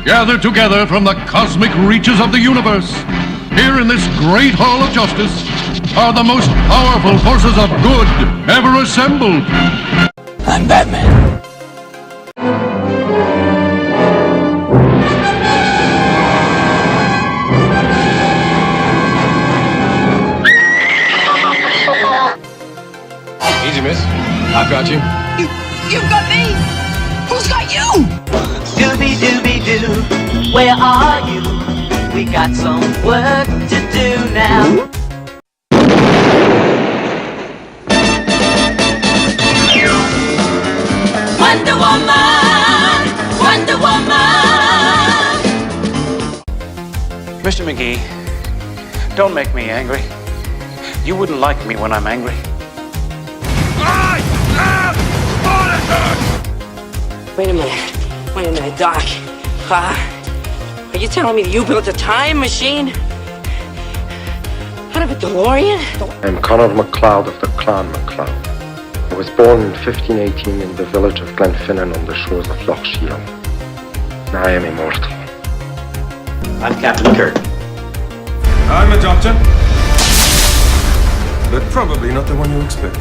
Gathered together from the cosmic reaches of the universe, here in this great hall of justice, are the most powerful forces of good ever assembled. I'm Batman. Easy, miss. I've got you. You've got me! Who's got you? Dooby-dooby-doo, where are you? We got some work to do now. Wonder Woman! Wonder Woman! Mr. McGee, don't make me angry. You wouldn't like me when I'm angry. Wait a minute, Doc. Are you telling me you built a time machine? Out of a DeLorean? I'm Conor MacLeod of the Clan MacLeod. I was born in 1518 in the village of Glenfinnan on the shores of Loch Shiel. I am immortal. I'm Captain Kirk. I'm a doctor. But probably not the one you expect.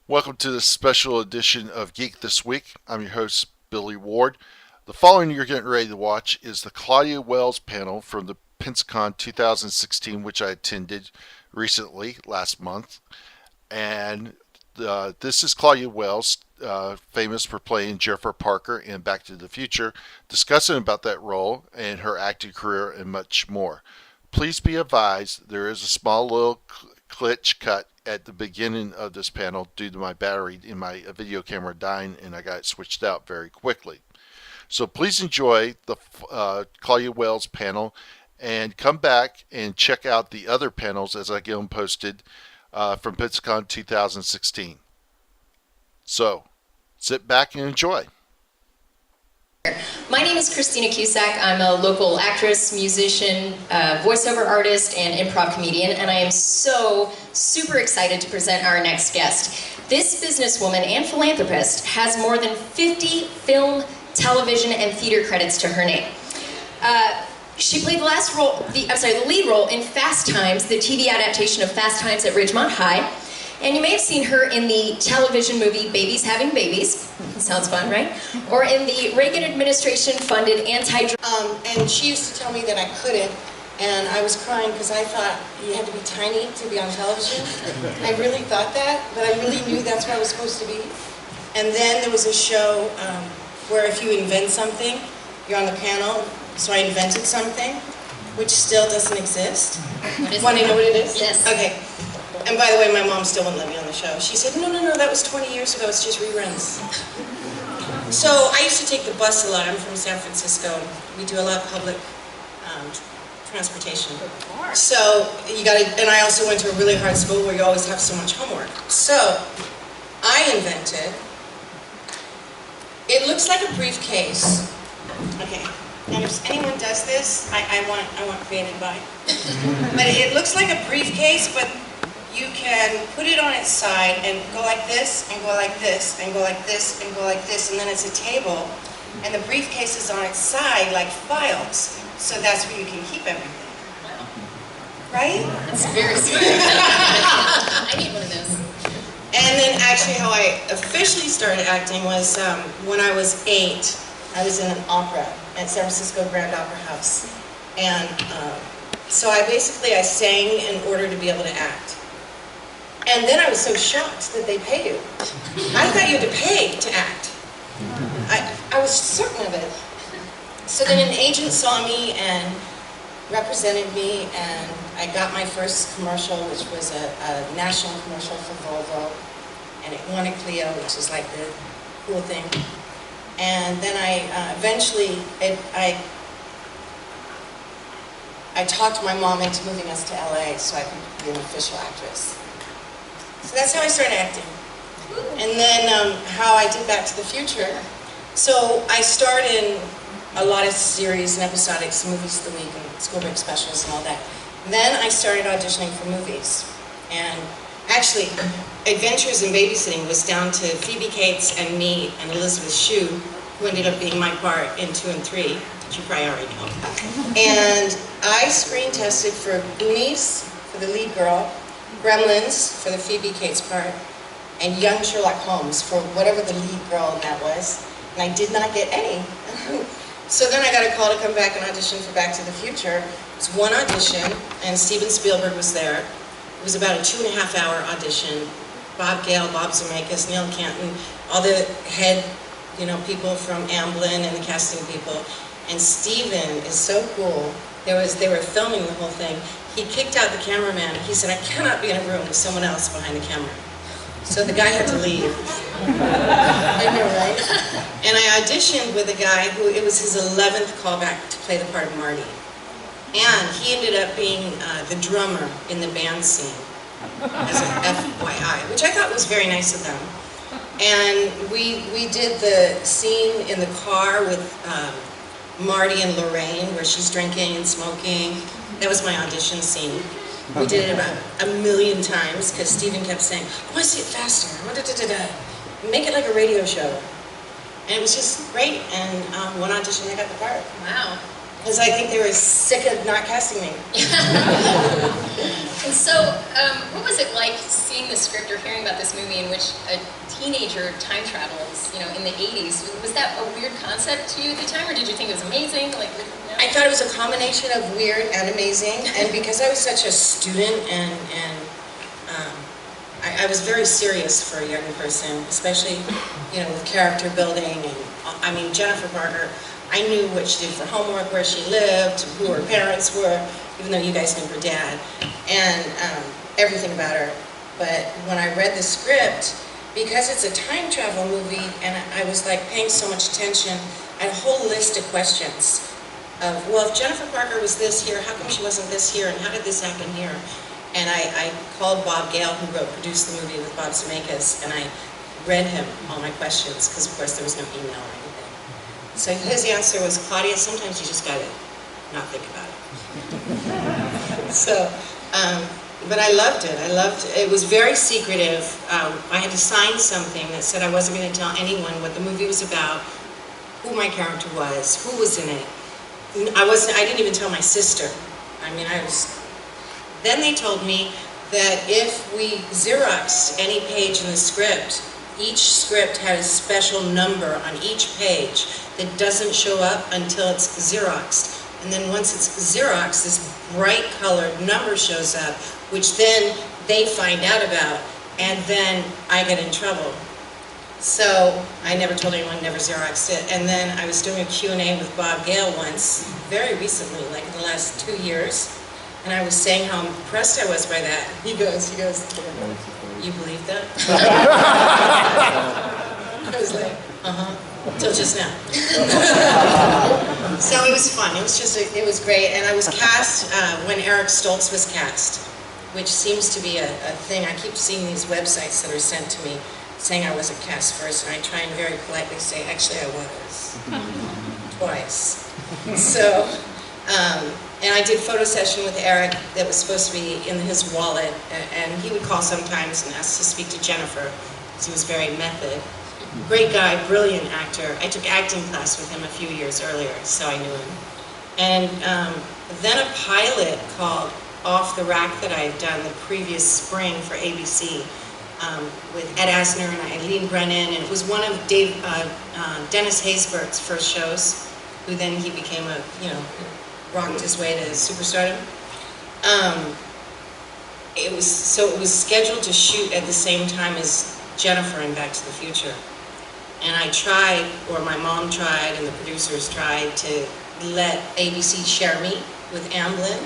Welcome to this special edition of Geek This Week. I'm your host, Billy Ward. The following you're getting ready to watch is the Claudia Wells panel from the Pensacon 2016, which I attended recently, last month. And this is Claudia Wells, famous for playing Jennifer Parker in Back to the Future, discussing about that role and her acting career and much more. Please be advised, there is a small little glitch cut at the beginning of this panel due to my battery in my video camera dying, and I got it switched out very quickly. So please enjoy the Claudia Wells panel and come back and check out the other panels as I get them posted from Pensacon 2016. So sit back and enjoy. My name is Christina Cusack. I'm a local actress, musician, voiceover artist, and improv comedian, and I am so super excited to present our next guest. This businesswoman and philanthropist has more than 50 film, television, and theater credits to her name. She played the lead role in Fast Times, the TV adaptation of Fast Times at Ridgemont High. And you may have seen her in the television movie Babies Having Babies. Sounds fun, right? Or in the Reagan administration-funded and she used to tell me that I couldn't, and I was crying because I thought you had to be tiny to be on television. I really thought that, but I really knew that's what I was supposed to be. And then there was a show where if you invent something, you're on the panel. So I invented something, which still doesn't exist. Want to know what it is? Yes. Okay. And by the way, my mom still wouldn't let me on the show. She said, no, that was 20 years ago, it's just reruns. So I used to take the bus a lot. I'm from San Francisco. We do a lot of public transportation. So you gotta, and I also went to a really hard school where you always have so much homework. So I invented, it looks like a briefcase. Okay, and if anyone does this, I want created by. But it looks like a briefcase, but you can put it on its side and go like this, and go like this, and go like this, and go like this, and then it's a table. And the briefcase is on its side like files, so that's where you can keep everything. Right? That's very sweet. I need one of those. And then actually how I officially started acting was when I was 8. I was in an opera at San Francisco Grand Opera House. And so I sang in order to be able to act. And then I was so shocked that they pay you. I thought you had to pay to act. I was certain of it. So then an agent saw me and represented me, and I got my first commercial, which was a national commercial for Volvo, and it won a Clio, which is like the cool thing. And then I eventually, I talked my mom into moving us to LA so I could be an official actress. So that's how I started acting. And then how I did Back to the Future. So I starred in a lot of series and episodics, movies of the week, and school break specials and all that. Then I started auditioning for movies. And actually, Adventures in Babysitting was down to Phoebe Cates and me and Elizabeth Shue, who ended up being my part in 2 and 3, which you probably already know. And I screen tested for Goonies, for the lead girl, Gremlins, for the Phoebe Cates part, and Young Sherlock Holmes, for whatever the lead girl in that was. And I did not get any. So then I got a call to come back and audition for Back to the Future. It was one audition, and Steven Spielberg was there. It was about a 2.5-hour audition. Bob Gale, Bob Zemeckis, Neil Canton, all the head, people from Amblin and the casting people. And Steven is so cool. They were filming the whole thing. He kicked out the cameraman. He said, "I cannot be in a room with someone else behind the camera." So the guy had to leave. I know, right? And I auditioned with a guy who, it was his 11th callback to play the part of Marty. And he ended up being the drummer in the band scene, as an FYI, which I thought was very nice of them. And we did the scene in the car with Marty and Lorraine, where she's drinking and smoking. That was my audition scene. We did it about 1,000,000 times because Steven kept saying, "I want to see it faster. I want to make it like a radio show." And it was just great. And one audition, I got the part. Wow. Because I think they were sick of not casting me. And so, what was it like seeing the script or hearing about this movie in which a teenager time travels, in the 80s? Was that a weird concept to you at the time, or did you think it was amazing? I thought it was a combination of weird and amazing, and because I was such a student and I was very serious for a young person, especially, with character building, and Jennifer Parker, I knew what she did for homework, where she lived, who her parents were, even though you guys knew her dad, and everything about her. But when I read the script, because it's a time travel movie, and I was paying so much attention, I had a whole list of questions of, well, if Jennifer Parker was this here, how come she wasn't this here, and how did this happen here? And I called Bob Gale, who produced the movie with Bob Zemeckis, and I read him all my questions, because of course there was no email or anything. So his answer was, "Claudia, sometimes you just gotta not think about it." So, but I loved it. It was very secretive. I had to sign something that said I wasn't going to tell anyone what the movie was about, who my character was, who was in it. I didn't even tell my sister. Then they told me that if we Xeroxed any page in the script, each script had a special number on each page that doesn't show up until it's Xeroxed. And then once it's Xeroxed, this bright colored number shows up, which then they find out about, and then I get in trouble. So I never told anyone, never Xeroxed it. And then I was doing a Q&A with Bob Gale once, very recently, like in the last 2 years, and I was saying how impressed I was by that. He goes, "You believe that?" I was like, till just now. So it was fun. It was great. And I was cast when Eric Stoltz was cast, which seems to be a thing. I keep seeing these websites that are sent to me saying I wasn't cast first, and I try and very politely say, actually I was. Twice. So, and I did photo session with Eric that was supposed to be in his wallet, and he would call sometimes and ask to speak to Jennifer, because he was very method. Great guy, brilliant actor. I took acting class with him a few years earlier, so I knew him. And then a pilot called Off the Rack that I had done the previous spring for ABC with Ed Asner and Eileen Brennan, and it was one of Dennis Haysbert's first shows, who then he became rocked his way to superstardom. It was scheduled to shoot at the same time as Jennifer in Back to the Future. And I tried, or my mom tried, and the producers tried to let ABC share me with Amblin,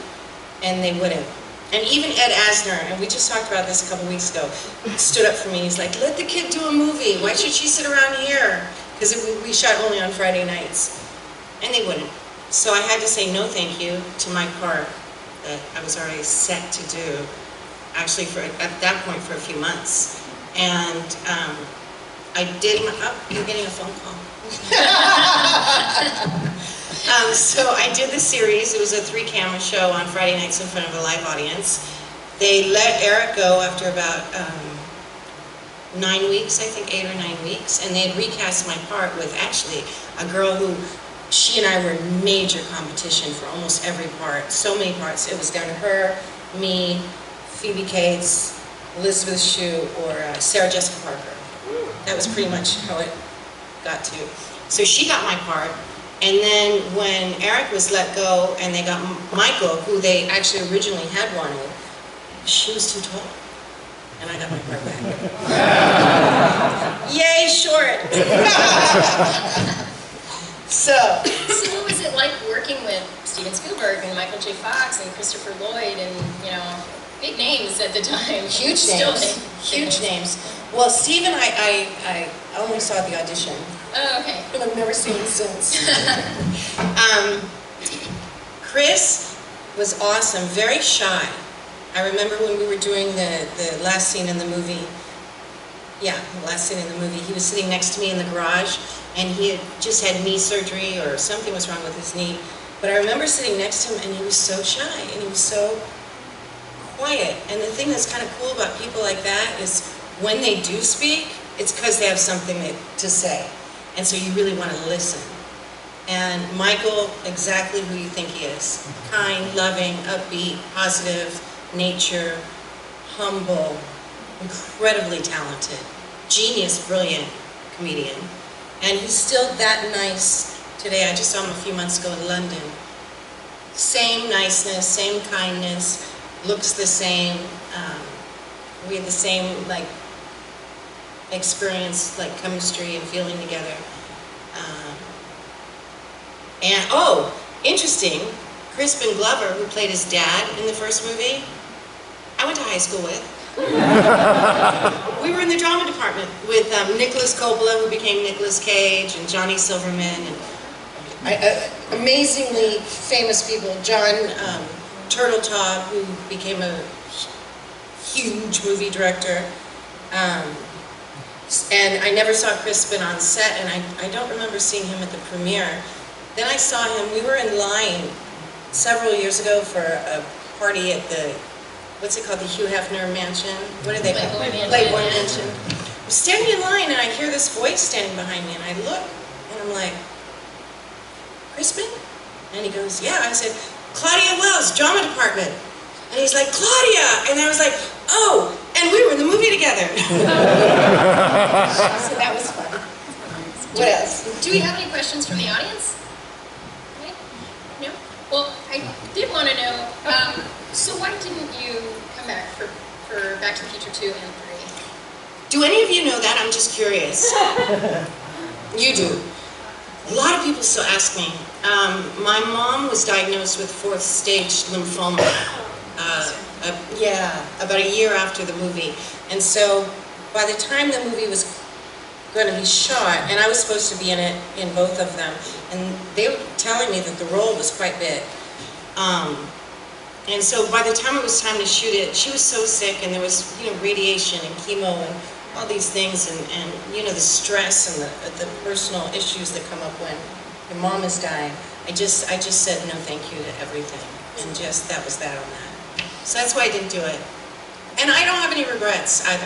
and they wouldn't. And even Ed Asner, and we just talked about this a couple weeks ago, stood up for me. He's like, "Let the kid do a movie. Why should she sit around here?" Because we shot only on Friday nights. And they wouldn't. So I had to say no thank you to my part that I was already set to do, actually at that point for a few months. And I did you're getting a phone call. So I did the series. It was a 3-camera show on Friday nights in front of a live audience. They let Eric go after about 9 weeks, I think 8 or 9 weeks, and they had recast my part with actually a girl who, she and I were in major competition for almost every part, so many parts. It was down to her, me, Phoebe Cates, Elizabeth Shue, or Sarah Jessica Parker. That was pretty much how it got to. So she got my part, and then when Eric was let go and they got Michael, who they actually originally had wanted, she was too tall, and I got my part back. Yay, short! So what was it like working with Steven Spielberg and Michael J. Fox and Christopher Lloyd and, you know, big names at the time? Huge names. Huge names. Well, Steven, I only saw the audition. Oh, okay. And I've never seen him since. Chris was awesome, very shy. I remember when we were doing the last scene in the movie. Yeah, the last scene in the movie. He was sitting next to me in the garage, and he had just had knee surgery or something was wrong with his knee. But I remember sitting next to him, and he was so shy, and he was so quiet. And the thing that's kind of cool about people like that is when they do speak, it's because they have something to say. And so you really want to listen. And Michael, exactly who you think he is. Kind, loving, upbeat, positive, nature, humble, incredibly talented, genius, brilliant comedian. And he's still that nice today. I just saw him a few months ago in London. Same niceness, same kindness, looks the same. We had the same experience, like chemistry and feeling together. And oh, interesting, Crispin Glover, who played his dad in the first movie, I went to high school with. We were in the drama department with Nicholas Coppola, who became Nicolas Cage, and Johnny Silverman, and amazingly famous people. John Turteltaub, who became a huge movie director. And I never saw Crispin on set, and I don't remember seeing him at the premiere. Then I saw him, we were in line several years ago for a party at the, what's it called, the Hugh Hefner Mansion? What are they called? Playboy Mansion. I'm standing in line, and I hear this voice standing behind me, and I look, and I'm like, Crispin? And he goes, yeah. I said, Claudia Wells, drama department. And he's like, Claudia! And I was like, oh, and we were in the movie together. So that was fun. What else? Do we have any questions from the audience? No? Well, I did want to know, so why didn't you come back for Back to the Future 2 and 3? Do any of you know that? I'm just curious. You do. A lot of people still ask me. My mom was diagnosed with 4th stage lymphoma. About a year after the movie. And so by the time the movie was going to be shot, and I was supposed to be in it, in both of them, and they were telling me that the role was quite big. And so by the time it was time to shoot it, she was so sick, and there was, radiation and chemo and all these things, and the stress and the personal issues that come up when your mom is dying. I just said no thank you to everything, and that was that on that. So that's why I didn't do it. And I don't have any regrets either.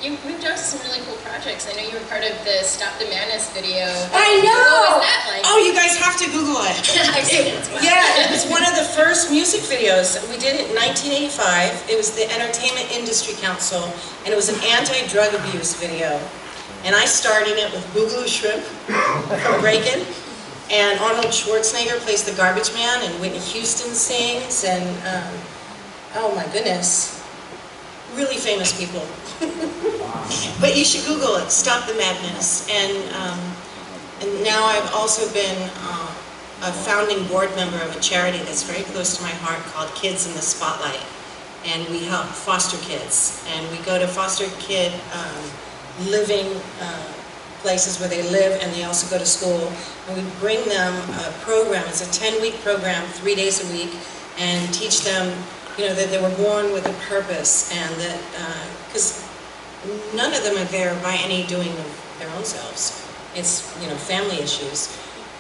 You moved on to some really cool projects. I know you were part of the Stop the Madness video. I know! What was that like? Oh, you guys have to Google it. I've seen it. Yeah, it was one of the first music videos. We did it in 1985. It was the Entertainment Industry Council, and it was an anti-drug abuse video. And I starred in it with Boogaloo Shrimp from Breakin', and Arnold Schwarzenegger plays the garbage man, and Whitney Houston sings, and oh my goodness, really famous people. But you should Google it, Stop the Madness. And now I've also been a founding board member of a charity that's very close to my heart called Kids in the Spotlight. And we help foster kids. And we go to foster kid living places where they live, and they also go to school. And we bring them a program. It's a 10-week program, 3 days a week, and teach them that they were born with a purpose, and that, because none of them are there by any doing of their own selves. It's, family issues.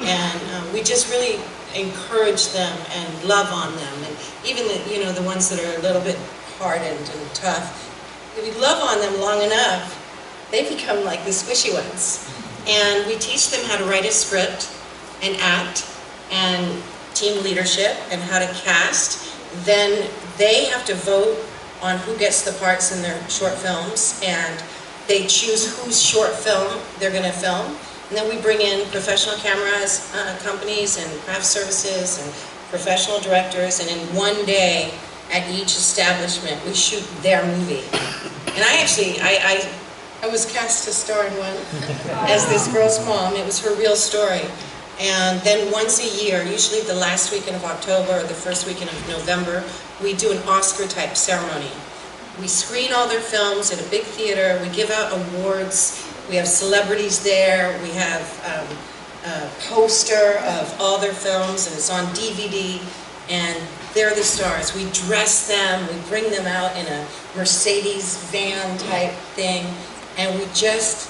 And we just really encourage them and love on them. And even the ones that are a little bit hardened and tough, if we love on them long enough, they become like the squishy ones. And we teach them how to write a script and act and team leadership and how to cast. Then they have to vote on who gets the parts in their short films, and they choose whose short film they're going to film. And then we bring in professional cameras, companies and craft services and professional directors, and in one day at each establishment we shoot their movie. And I was cast to star in one as this girl's mom. It was her real story. And then once a year, usually the last weekend of October or the first weekend of November, we do an Oscar-type ceremony. We screen all their films at a big theater. We give out awards. We have celebrities there. We have a poster of all their films, and it's on DVD. And they're the stars. We dress them. We bring them out in a Mercedes van type thing, and we just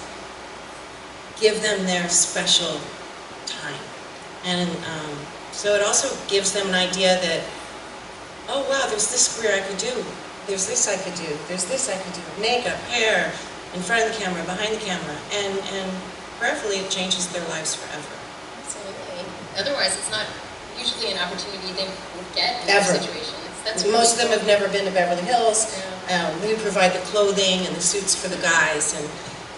give them their special time. And so it also gives them an idea that, oh wow, there's this career I could do. There's this I could do. There's this I could do. Makeup, hair, in front of the camera, behind the camera. And prayerfully it changes their lives forever. Absolutely. Otherwise it's not usually an opportunity they would get in Ever. those situations. That's Most of them cool. have never been to Beverly Hills. Yeah. We provide the clothing and the suits for the guys. And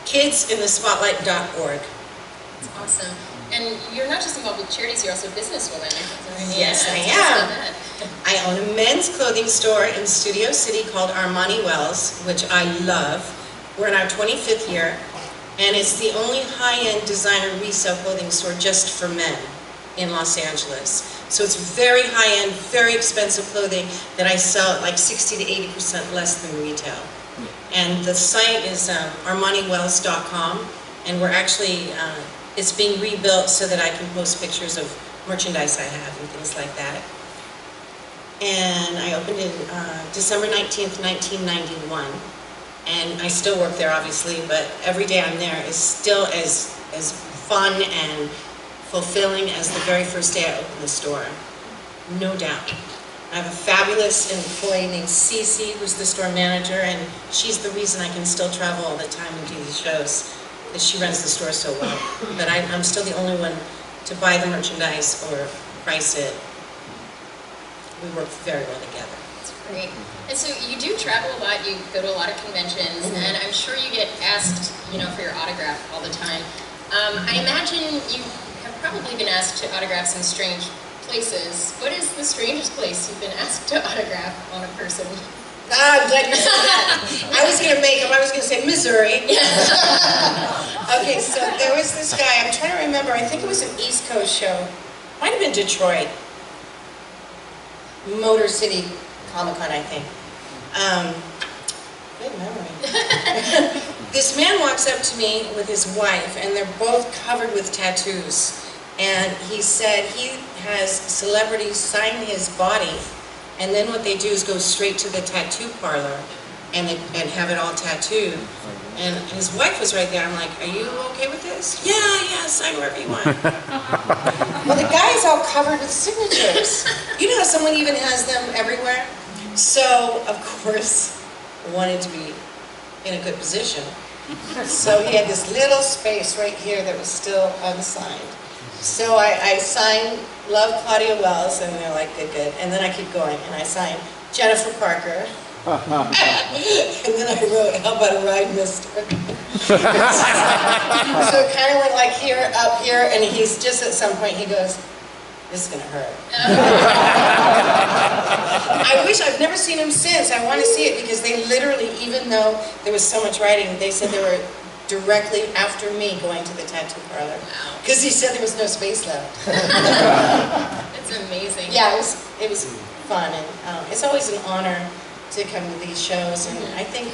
kidsinthespotlight.org. That's awesome. And you're not just involved with charities, you're also a businesswoman. Yes, I tell us about am. that. I own a men's clothing store in Studio City called Armani Wells, which I love. We're in our 25th year, and it's the only high-end designer resale clothing store just for men in Los Angeles. So it's very high-end, very expensive clothing that I sell at like 60 to 80% less than retail. And the site is ArmaniWells.com, and we're actually, it's being rebuilt so that I can post pictures of merchandise I have and things like that. And I opened in December 19th, 1991. And I still work there, obviously, but every day I'm there is still as fun and fulfilling as the very first day I opened the store. No doubt. I have a fabulous employee named Cece, who's the store manager, and she's the reason I can still travel all the time and do these shows, because she runs the store so well. But I'm still the only one to buy the merchandise or price it. We work very well together. That's great. And so you do travel a lot, you go to a lot of conventions, and I'm sure you get asked, for your autograph all the time. I imagine you have probably been asked to autograph some strange places. What is the strangest place you've been asked to autograph on a person? I'm glad you said that. I was going to say Missouri. Okay, so there was this guy, I'm trying to remember, I think it was an East Coast show. Might have been Detroit. Motor City Comic-Con, I think. Good memory. This man walks up to me with his wife, and they're both covered with tattoos. And he said he has celebrities sign his body, and then what they do is go straight to the tattoo parlor and have it all tattooed. And his wife was right there. I'm like, are you okay with this? Yeah, sign wherever you want. Well, the guy is all covered with signatures. You know how someone even has them everywhere? So, of course, wanted to be in a good position. So he had this little space right here that was still unsigned. So I signed Love Claudia Wells, and they're like, good. And then I keep going, and I signed Jennifer Parker. And then I wrote, how about a ride, mister? So it kind of went like here, up here, and he's just at some point, he goes, this is going to hurt. I wish, I've never seen him since. I want to see it because they literally, even though there was so much writing, they said they were directly after me going to the tattoo parlor. Because he said there was no space left. That's amazing. Yeah, it was fun, and it's always an honor to come to these shows, and I think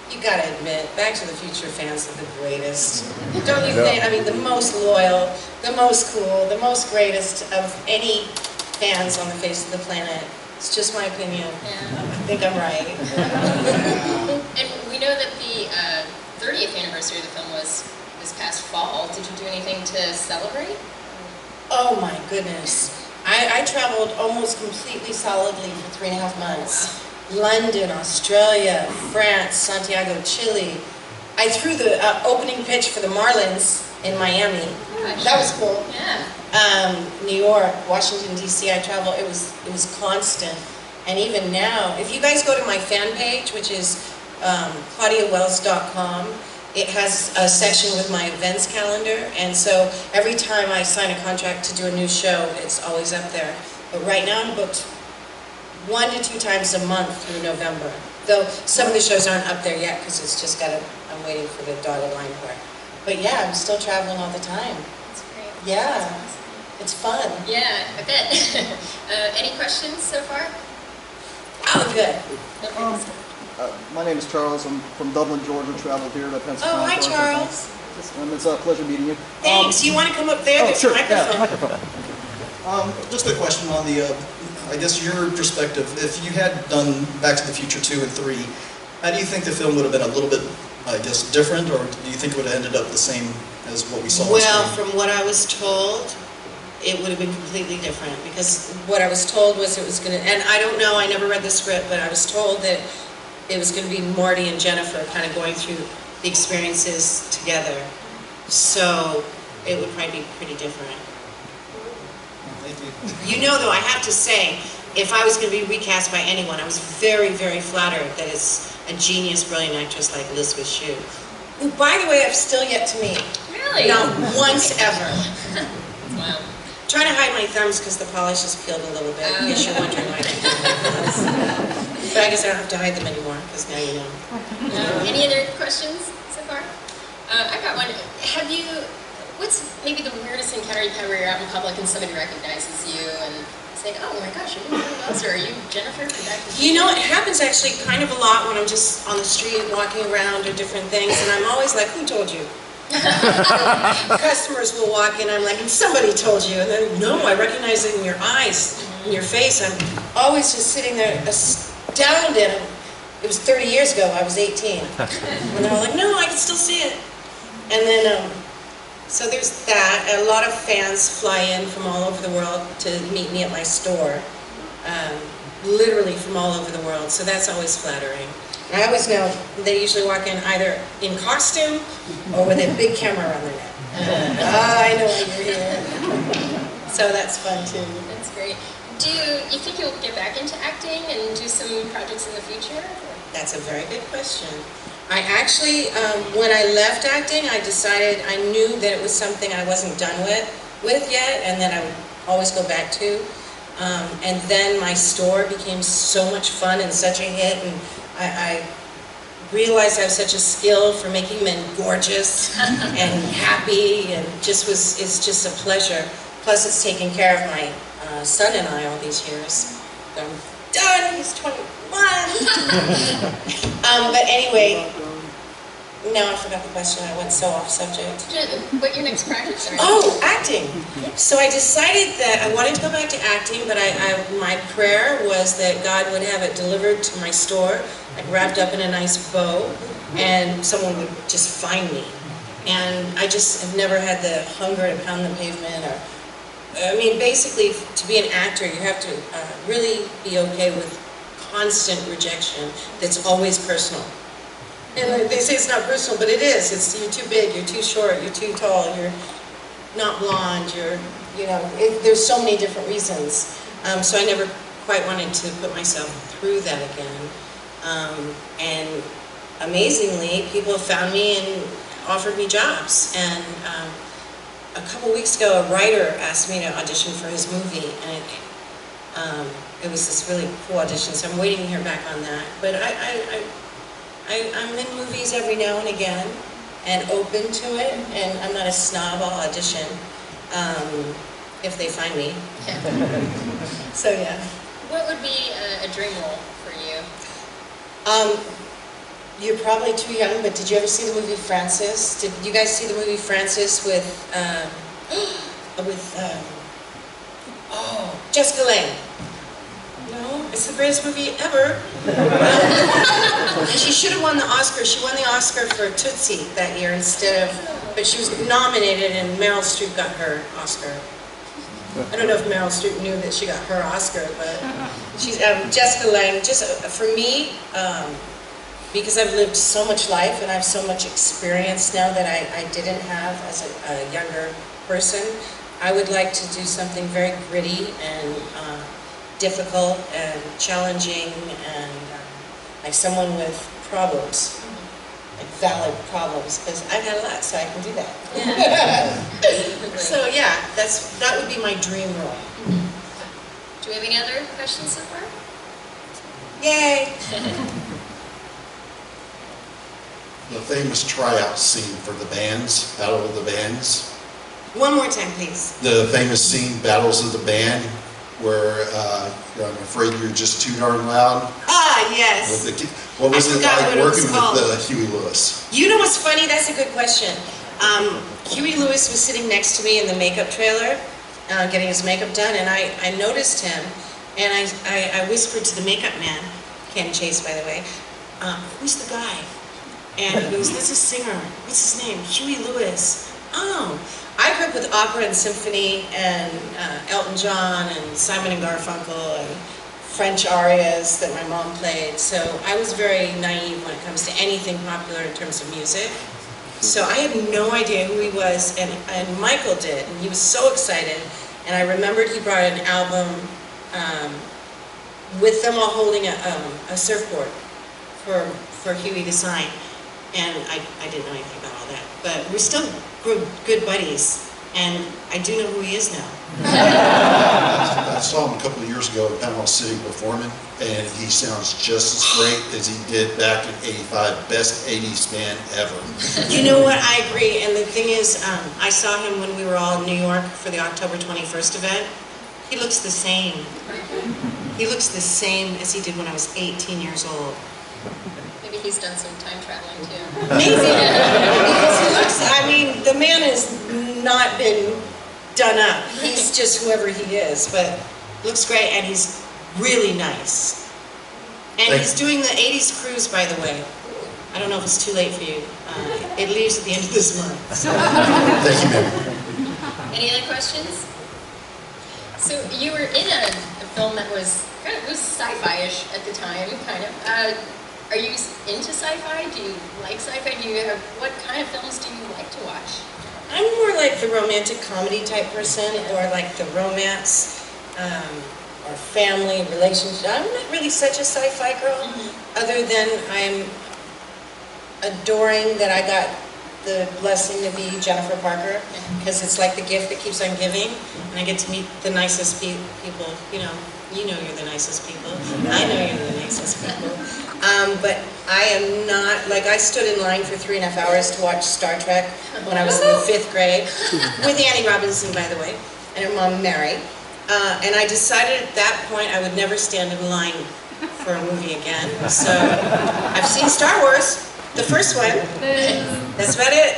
you gotta admit, Back to the Future fans are the greatest. Don't you think? I mean, the most loyal, the most cool, the most greatest of any fans on the face of the planet. It's just my opinion. Yeah. I think I'm right. And we know that the 30th anniversary of the film was this past fall. Did you do anything to celebrate? Oh my goodness. I traveled almost completely solidly for 3.5 months. London, Australia, France, Santiago, Chile. I threw the opening pitch for the Marlins in Miami. Gosh. That was cool. Yeah. New York, Washington, D.C. I traveled. It was constant. And even now, if you guys go to my fan page, which is claudiawells.com, it has a section with my events calendar, and so every time I sign a contract to do a new show, it's always up there. But right now I'm booked 1 to 2 times a month through November. Though some of the shows aren't up there yet because it's just I'm waiting for the dotted line part. But yeah, I'm still traveling all the time. That's great. Yeah, That's awesome. it's fun. Yeah, I bet. Any questions so far? Oh, good. My name is Charles. I'm from Dublin, Georgia. Traveled here to Pensacola. Oh, hi, Charles. It's a pleasure meeting you. Thanks. You want to come up there? There's a microphone. Just a question on the, I guess your perspective. If you had done Back to the Future 2 and 3, how do you think the film would have been a little bit, I guess, different, or do you think it would have ended up the same as what we saw on Well, screen? from what I was told, it would have been completely different, because what I was told was it was going to, and I don't know, I never read the script, but I was told that it was going to be Marty and Jennifer kind of going through the experiences together. So it would probably be pretty different. Thank you. You know, though, I have to say, if I was going to be recast by anyone, I was very, very flattered that it's a genius, brilliant actress like Elizabeth Shue, who, by the way, I've still yet to meet. Really? Not once ever. Wow. Trying to hide my thumbs because the polish has peeled a little bit. In case you're wondering why I keep doing that. But I guess I don't have to hide them anymore because now you know. Any other questions so far? I got one. What's maybe the weirdest encounter you've had where you're out in public and somebody recognizes you and saying, oh my gosh, are you Wells, or are you Jennifer from Back to the Future? You know, it happens actually kind of a lot when I'm just on the street walking around or different things, and I'm always like, who told you? Customers will walk in, I'm like, somebody told you, and then, no, I recognize it in your eyes, in your face. I'm always just sitting there astounded. It was 30 years ago, I was 18. And they're all like, no, I can still see it. And then, so there's that. A lot of fans fly in from all over the world to meet me at my store. Literally from all over the world, so that's always flattering. And I always know they usually walk in either in costume or with a big camera around their neck. I know why you're here. So that's fun too. That's great. Do you think you'll get back into acting and do some projects in the future? That's a very good question. I actually, when I left acting, I decided I knew that it was something I wasn't done with yet, and that I would always go back to. And then my store became so much fun and such a hit, and I realized I have such a skill for making men gorgeous and happy, and it's just a pleasure. Plus, it's taken care of my son and I all these years. I'm done. He's 21. But anyway, now I forgot the question. I went so off subject. What your next projects are? Oh, acting. So I decided that I wanted to go back to acting, but my prayer was that God would have it delivered to my store, like wrapped up in a nice bow, and someone would just find me. And I just have never had the hunger to pound the pavement, or, I mean, basically, to be an actor, you have to really be okay with constant rejection that's always personal. And they say it's not personal, but it is. It's you're too big, you're too short, you're too tall, you're not blonde, there's so many different reasons. So I never quite wanted to put myself through that again. And amazingly, people have found me and offered me jobs. And a couple weeks ago, a writer asked me to audition for his movie, and it was this really cool audition, so I'm waiting to hear back on that. But I'm in movies every now and again, and open to it, and I'm not a snob, I'll audition if they find me. So yeah. What would be a dream role for you? You're probably too young, but did you ever see the movie Frances? Did you guys see the movie Frances with Jessica Lange? No, it's the greatest movie ever. And she should have won the Oscar. She won the Oscar for Tootsie that year instead of, but she was nominated and Meryl Streep got her Oscar. I don't know if Meryl Streep knew that she got her Oscar, but she's Jessica Lange. Just for me, because I've lived so much life and I have so much experience now that I didn't have as a younger person, I would like to do something very gritty and difficult and challenging and like someone with problems, like valid problems, because I've had a lot, so I can do that. So yeah, that would be my dream role. Do we have any other questions so far? Yay! The famous tryout scene for the bands, Battle of the Bands. One more time, please. The famous scene, Battles of the Band, where I'm afraid you're just too darn loud. Ah, yes. What was it like working called. with Huey Lewis? You know what's funny? That's a good question. Huey Lewis was sitting next to me in the makeup trailer, getting his makeup done, and I noticed him, and I whispered to the makeup man, Ken Chase, by the way, who's the guy? And he goes, "This is a singer. What's his name? Huey Lewis." Oh, I grew up with opera and symphony and Elton John and Simon and Garfunkel and French arias that my mom played. So I was very naive when it comes to anything popular in terms of music. So I had no idea who he was, and Michael did, and he was so excited. And I remembered he brought an album with them all holding a surfboard for Huey to sign. And I didn't know anything about all that, but we're still good buddies, and I do know who he is now. I saw him a couple of years ago at Panama City performing, and he sounds just as great as he did back in '85. Best '80s man ever. You know what? I agree. And the thing is, I saw him when we were all in New York for the October 21st event. He looks the same. He looks the same as he did when I was 18 years old. Maybe he's done some time traveling too. Maybe. Because he looks, I mean, the man has not been done up. He's just whoever he is, but looks great, and he's really nice. And he's doing the 80s cruise, by the way. I don't know if it's too late for you. It leaves at the end of this month. So. Thank you, ma'am. Any other questions? So you were in a film that was it was sci-fi-ish at the time, kind of. Are you into sci-fi? Do you like sci-fi? What kind of films do you like to watch? I'm more like the romantic comedy type person, or like the romance, or family relationship. I'm not really such a sci-fi girl, other than I'm adoring that I got the blessing to be Jennifer Parker, because it's like the gift that keeps on giving, and I get to meet the nicest people. You know you're the nicest people. I know you're the nicest people. But I am not, like, I stood in line for 3.5 hours to watch Star Trek when I was in the 5th grade, with Annie Robinson, by the way, and her mom, Mary. And I decided at that point I would never stand in line for a movie again. So I've seen Star Wars, the first one. That's about it.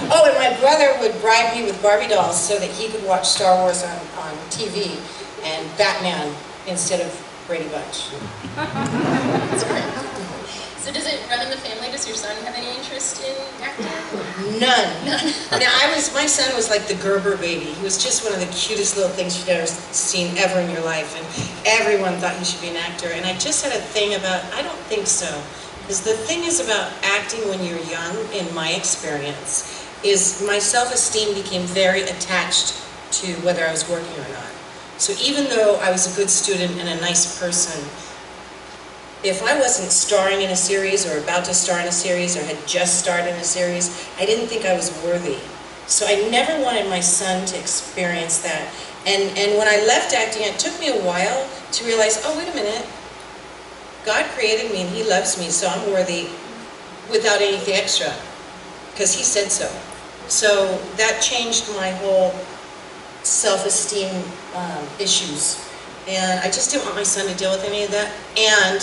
Oh, and my brother would bribe me with Barbie dolls so that he could watch Star Wars on TV and Batman instead of Brady Bunch. That's great. So does it run in the family? Does your son have any interest in acting? None. Now, my son was like the Gerber baby. He was just one of the cutest little things you'd ever seen ever in your life, and everyone thought he should be an actor. And I just had a thing about, I don't think so. Because the thing is about acting when you're young, in my experience, is my self-esteem became very attached to whether I was working or not. So even though I was a good student and a nice person, if I wasn't starring in a series or about to star in a series or had just starred in a series, I didn't think I was worthy. So I never wanted my son to experience that. And when I left acting, it took me a while to realize, oh, wait a minute. God created me and he loves me, so I'm worthy without anything extra, because he said so. So that changed my whole self-esteem issues. And I just didn't want my son to deal with any of that. And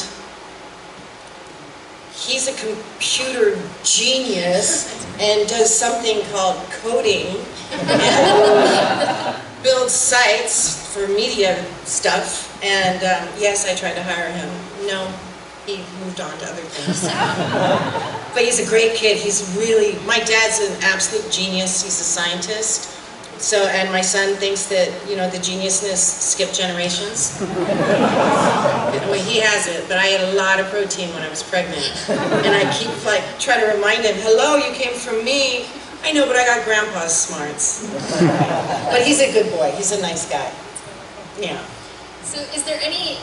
he's a computer genius and does something called coding and builds sites for media stuff. And yes, I tried to hire him. No, he moved on to other things. But he's a great kid. He's really, my dad's an absolute genius. He's a scientist. So, and my son thinks that, you know, the geniusness skipped generations. Well, he has it, but I ate a lot of protein when I was pregnant. And I keep, like, trying to remind him, hello, you came from me. I know, but I got grandpa's smarts. But he's a good boy. He's a nice guy. Yeah. So is there any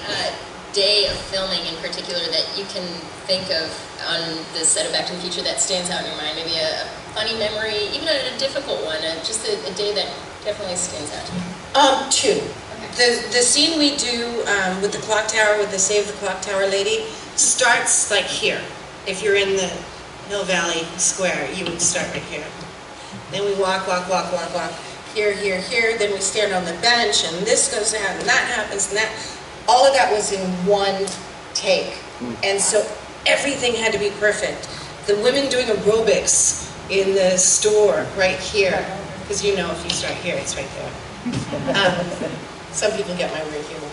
day of filming in particular that you can think of on the set of Back to the Future that stands out in your mind? Maybe a funny memory, even a difficult one, just a day that definitely stands out to you? Two. Okay. The scene we do with the clock tower, with the Save the Clock Tower lady, starts like here. If you're in the Hill Valley Square, you would start right here. Then we walk, here, then we stand on the bench, and this goes down, and that happens, and that. All of that was in one take. And so everything had to be perfect. The women doing aerobics in the store right here, because you know if you start here, it's right there. Some people get my weird humor.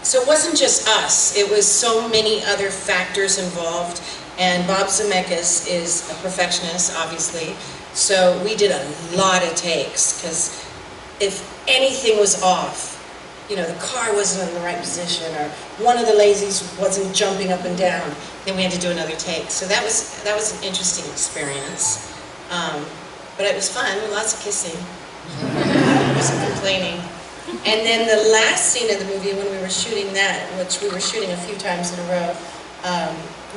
So it wasn't just us, it was so many other factors involved, and Bob Zemeckis is a perfectionist, obviously, so we did a lot of takes, because if anything was off, you know, the car wasn't in the right position, or one of the lazies wasn't jumping up and down, then we had to do another take. So that was an interesting experience. But it was fun, lots of kissing. I wasn't complaining. And then the last scene of the movie, when we were shooting that, which we were shooting a few times in a row,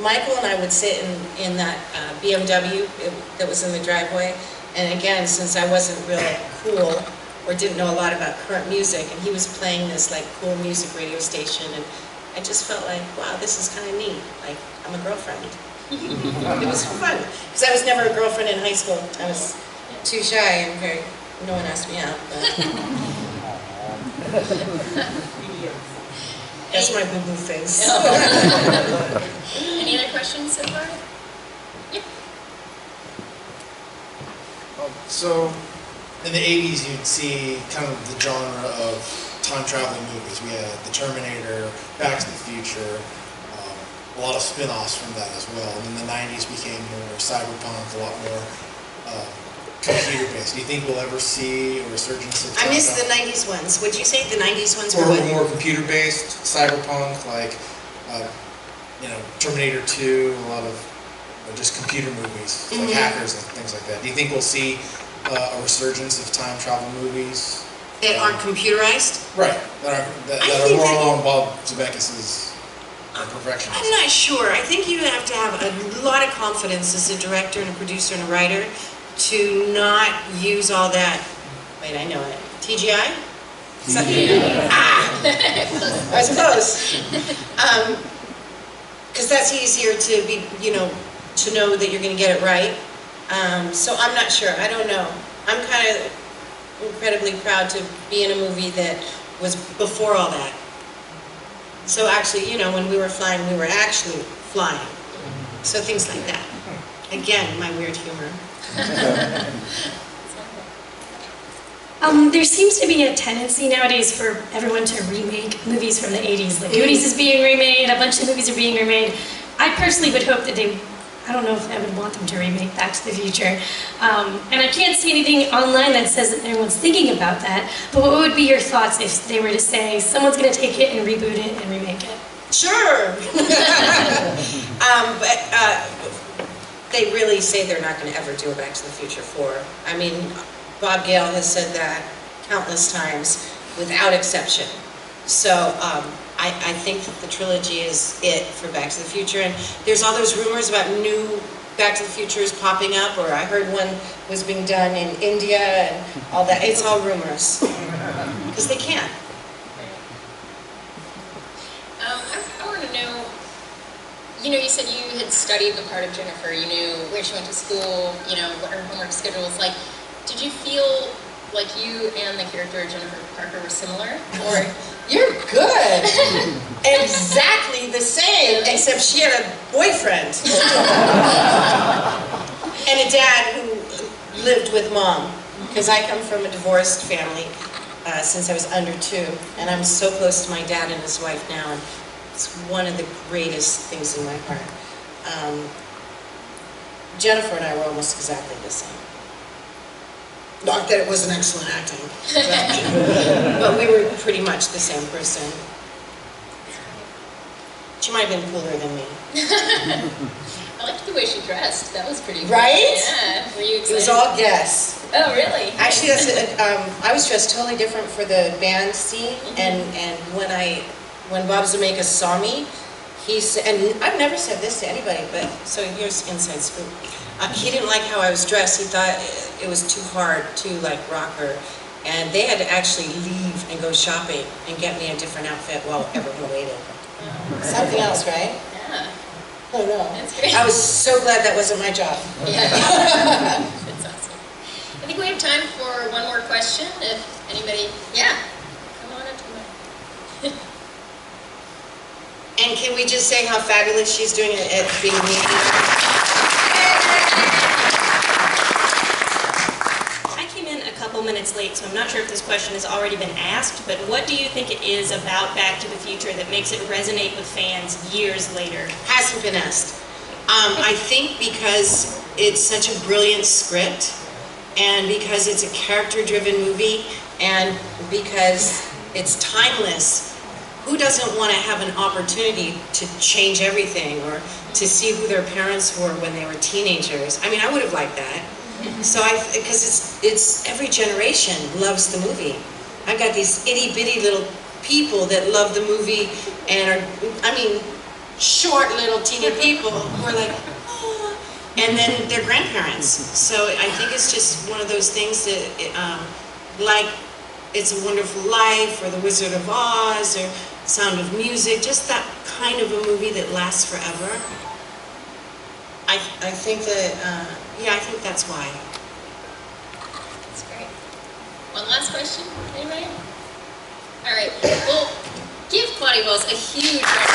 Michael and I would sit in that BMW that was in the driveway. And again, since I wasn't real cool, or didn't know a lot about current music, and he was playing this like cool music radio station, and I just felt like, wow, this is kind of neat. Like, I'm a girlfriend. It was fun, because I was never a girlfriend in high school. I was too shy, and no one asked me out. But that's my boo-boo face. Any other questions so far? Yeah. So, in the 80s, you'd see kind of the genre of time-traveling movies. We had The Terminator, Back to the Future, a lot of spin-offs from that as well. And then the 90s became more cyberpunk, a lot more computer-based. Do you think we'll ever see a resurgence of time I missed the 90s ones. Would you say the 90s ones were or what? more computer-based, cyberpunk, like, you know, Terminator 2, a lot of just computer movies, like hackers and things like that. Do you think we'll see a resurgence of time travel movies that aren't computerized? Right, that are more along Bob Zemeckis' perfection. I'm not sure. I think you have to have a lot of confidence as a director and a producer and a writer to not use all that. Wait, I know it. TGI? I was close. Because that's easier to be, you know, to know that you're going to get it right. So I'm not sure. I don't know. I'm kind of incredibly proud to be in a movie that was before all that. So actually, you know, when we were flying, we were actually flying. So things like that. Again, my weird humor. There seems to be a tendency nowadays for everyone to remake movies from the 80s. The Goonies is being remade, a bunch of movies are being remade. I personally would hope that they, I don't know if I would want them to remake Back to the Future. And I can't see anything online that says that anyone's thinking about that, but what would be your thoughts if they were to say, someone's going to take it and reboot it and remake it? Sure! But they really say they're not going to ever do a Back to the Future 4. I mean, Bob Gale has said that countless times, without exception. So I think that the trilogy is it for Back to the Future. And there's all those rumors about new Back to the Futures popping up, or I heard one was being done in India and all that. It's all rumors. Because they can't. I want to know, you know, you said you had studied the part of Jennifer, you knew where she went to school, you know, what her homework schedule was like. Did you feel like you and the character of Jennifer Parker were similar? Or You're good! Exactly the same, except she had a boyfriend. And a dad who lived with mom. Because I come from a divorced family since I was under 2. And I'm so close to my dad and his wife now. And it's one of the greatest things in my heart. Jennifer and I were almost exactly the same. Not that it wasn't excellent acting, but we were pretty much the same person. She might have been cooler than me. I liked the way she dressed. That was pretty cool. Right? Yeah. Were you excited? It was all guess. Oh, really? Actually, I was dressed totally different for the band scene, and when Bob Zemeckis saw me, he said, and I've never said this to anybody, but so here's inside scoop. He didn't like how I was dressed. He thought it was too hard, too like rocker, and they had to actually leave and go shopping and get me a different outfit while everyone waited. Something else, right? Yeah. Oh no. That's great. I was so glad that wasn't my job. Yeah. That's awesome. I think we have time for one more question. If anybody, yeah, come on up to the mic. And can we just say how fabulous she's doing at being me? I came in a couple minutes late, so I'm not sure if this question has already been asked, but what do you think it is about Back to the Future that makes it resonate with fans years later? Hasn't been asked. I think because it's such a brilliant script, and because it's a character-driven movie, and because it's timeless. Who doesn't want to have an opportunity to change everything or to see who their parents were when they were teenagers? I mean, I would have liked that. So because it's every generation loves the movie. I've got these itty-bitty little people that love the movie and are, short little teeny people who are like, oh, and then their grandparents. So I think it's just one of those things that, like It's a Wonderful Life or The Wizard of Oz or Sound of Music, just that kind of a movie that lasts forever. I think that, I think that's why. That's great. One last question, anybody? All right, well, give Claudia Wells a huge round.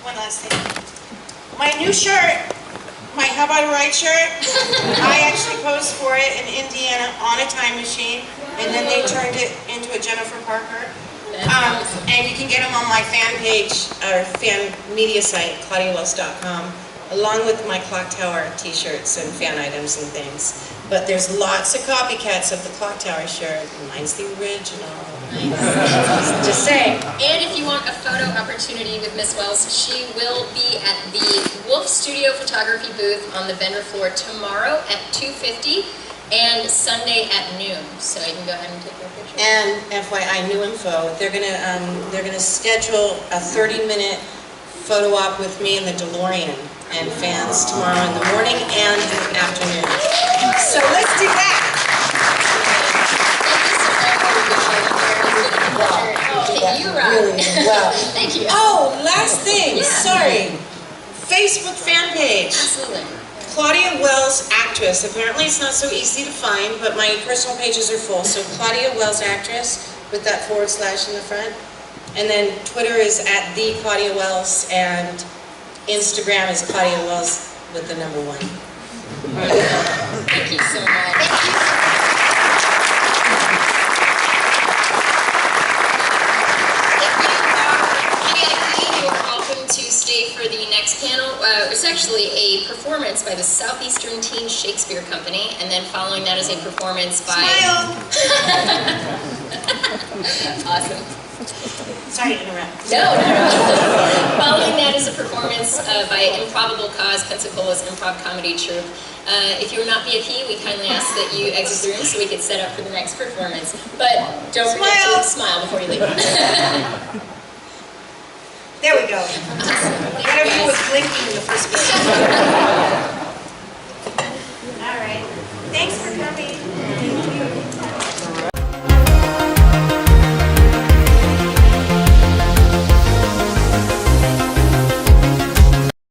One last thing. My new shirt, my How About a Ride shirt, I actually posed for it in Indiana on a time machine, and then they turned it into a Jennifer Parker. And you can get them on my fan page, or fan media site, ClaudiaWells.com, along with my Clock Tower t-shirts and fan items and things. But there's lots of copycats of the Clock Tower shirt. Mine's the original. Nice. Just saying. And if you want a photo opportunity with Miss Wells, she will be at the Wolf Studio Photography booth on the vendor floor tomorrow at 2:50 and Sunday at noon. So you can go ahead and take your picture. And FYI, new info, they're gonna schedule a 30-minute photo op with me in the DeLorean and fans tomorrow in the morning and in the afternoon. So let's do that. You rock. Really well. Thank you. Oh, last thing. Yeah. Sorry. Facebook fan page. Absolutely. Claudia Wells Actress. Apparently it's not so easy to find, but my personal pages are full. So Claudia Wells Actress with that / in the front. And then Twitter is at the Claudia Wells, and Instagram is Claudia Wells with the number 1. Thank you so much. Thank you. To stay for the next panel. It's actually a performance by the Southeastern Teen Shakespeare Company, and then following that is a performance by... Smile! Awesome. Sorry to interrupt. No. Following that is a performance by Improbable Cause, Pensacola's improv comedy troupe. If you are not VIP, we kindly ask that you exit the room so we can set up for the next performance. But don't forget to smile before you leave. There we go. Whatever was blinking in the first place.